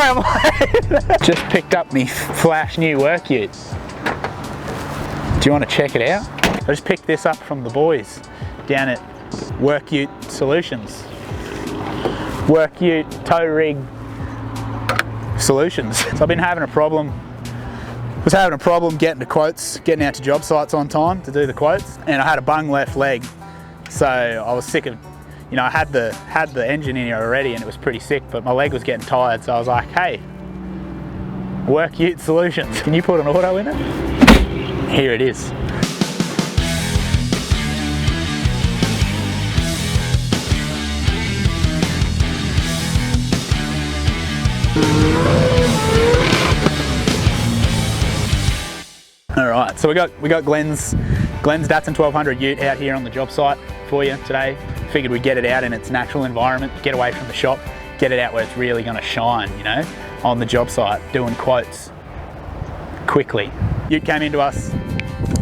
sorry I'm late. Just picked up me flash new work ute. Do you want to check it out? I just picked this up from the boys down at Work Ute Solutions. Work Ute Tow Rig Solutions. So I've been having a problem. Was having a problem getting to quotes, getting out to job sites on time to do the quotes, and I had a bung left leg. So I was sick of, you know, I had the engine in here already and it was pretty sick, but my leg was getting tired, so I was like, hey, Work Ute Solutions, can you put an auto in it? Here it is. All right, so we got Glen's Datsun 1200 ute out here on the job site for you today. Figured we'd get it out in its natural environment, get away from the shop, get it out where it's really going to shine, you know, on the job site, doing quotes quickly. Ute came into us,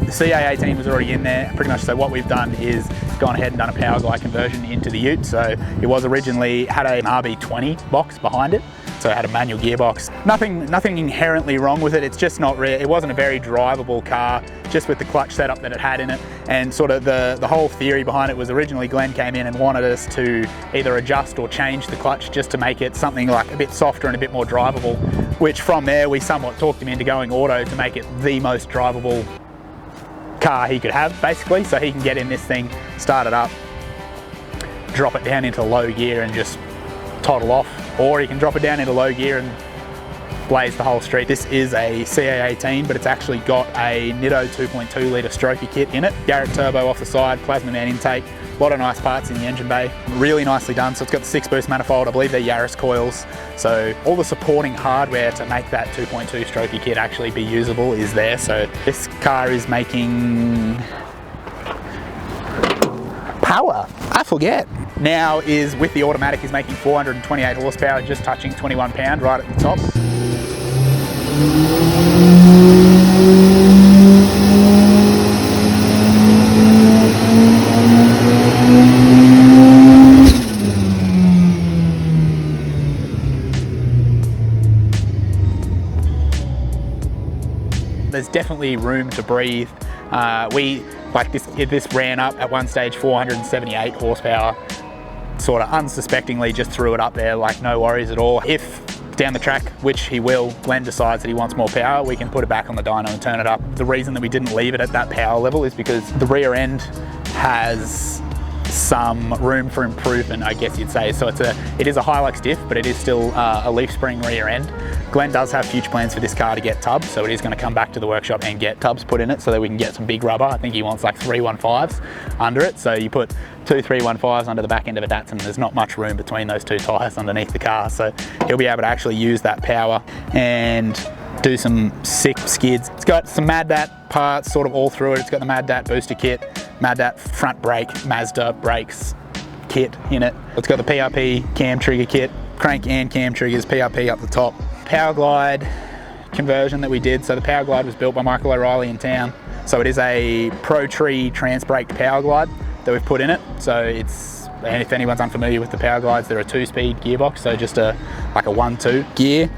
the CA-18 was already in there, pretty much. So what we've done is gone ahead and done a Powerglide conversion into the ute. So it was originally, had an RB20 box behind it. So it had a manual gearbox. Nothing inherently wrong with it. It's just not it wasn't a very drivable car, just with the clutch setup that it had in it. And sort of the whole theory behind it was originally Glen came in and wanted us to either adjust or change the clutch just to make it something like a bit softer and a bit more drivable, which from there we somewhat talked him into going auto to make it the most drivable car he could have, basically. So he can get in this thing, start it up, drop it down into low gear and just toddle off, or you can drop it down into low gear and blaze the whole street. This is a CA-18, but it's actually got a Nitto 2.2 litre stroker kit in it. Garrett Turbo off the side, Plazmaman intake, a lot of nice parts in the engine bay. Really nicely done. So it's got the 6-boost manifold, I believe they're Yaris coils. So all the supporting hardware to make that 2.2 stroker kit actually be usable is there. So this car is making power, I forget. Now is, with the automatic, is making 428 horsepower, just touching 21 pound right at the top. There's definitely room to breathe. This ran up at one stage 478 horsepower, sort of unsuspectingly just threw it up there, like no worries at all. If down the track, which he will, Glen decides that he wants more power, we can put it back on the dyno and turn it up. The reason that we didn't leave it at that power level is because the rear end has some room for improvement, I guess you'd say. So it is a Hilux diff, but it is still a leaf spring rear end. Glen does have future plans for this car to get tubs, so it is going to come back to the workshop and get tubs put in it so that we can get some big rubber. I think he wants like 315s under it, so you put two 315s under the back end of a Datsun. There's not much room between those two tyres underneath the car, so he'll be able to actually use that power and do some sick skids. It's got some Mad Dat parts sort of all through it. It's got the Mad Dat booster kit, Mad Dat front brake, Mazda brakes kit in it. It's got the PRP cam trigger kit, crank and cam triggers, PRP up the top. Powerglide conversion that we did. So the Powerglide was built by Michael O'Reilly in town. So it is a Pro Tree trans-braked Powerglide that we've put in it. So it's, and if anyone's unfamiliar with the Powerglides, they're a 2-speed gearbox, so just like a 1-2 gear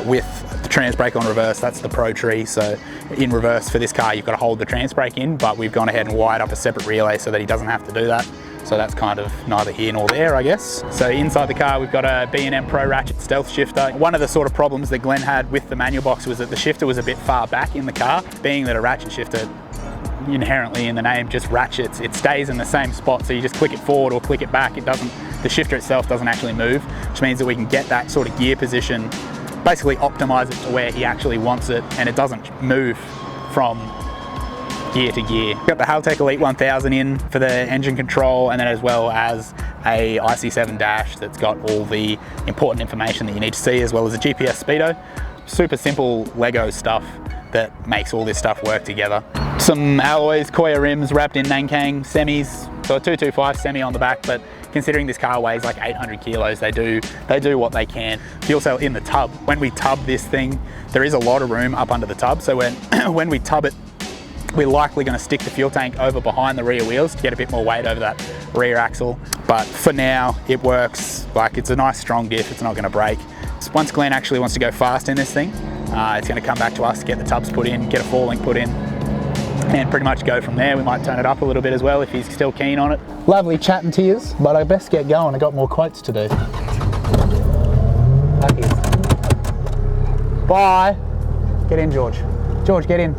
with the trans brake on reverse. That's the Pro Tree. So in reverse for this car, you've got to hold the trans brake in, but we've gone ahead and wired up a separate relay so that he doesn't have to do that. So that's kind of neither here nor there, I guess. So inside the car, we've got a B&M Pro Ratchet Stealth Shifter. One of the sort of problems that Glen had with the manual box was that the shifter was a bit far back in the car. Being that a ratchet shifter, inherently in the name, just ratchets, it stays in the same spot. So you just click it forward or click it back. It doesn't, the shifter itself doesn't actually move, which means that we can get that sort of gear position, basically optimize it to where he actually wants it, and it doesn't move from gear to gear. Got the Haltech Elite 1000 in for the engine control, and then as well as a IC7 dash that's got all the important information that you need to see, as well as a GPS speedo. Super simple Lego stuff that makes all this stuff work together. Some alloys, Koya Rims wrapped in Nankang semis, so a 225 semi on the back, but considering this car weighs like 800 kilos, they do what they can. Fuel cell in the tub. When we tub this thing, there is a lot of room up under the tub, so when we tub it, we're likely going to stick the fuel tank over behind the rear wheels to get a bit more weight over that rear axle. But for now, it works. Like, it's a nice strong diff, it's not going to break. Once Glen actually wants to go fast in this thing, it's going to come back to us, get the tubs put in, get a four link put in, and pretty much go from there. We might turn it up a little bit as well if he's still keen on it. Lovely chatting to yous, but I best get going. I got more quotes to do. Bye. Get in, George. George, get in.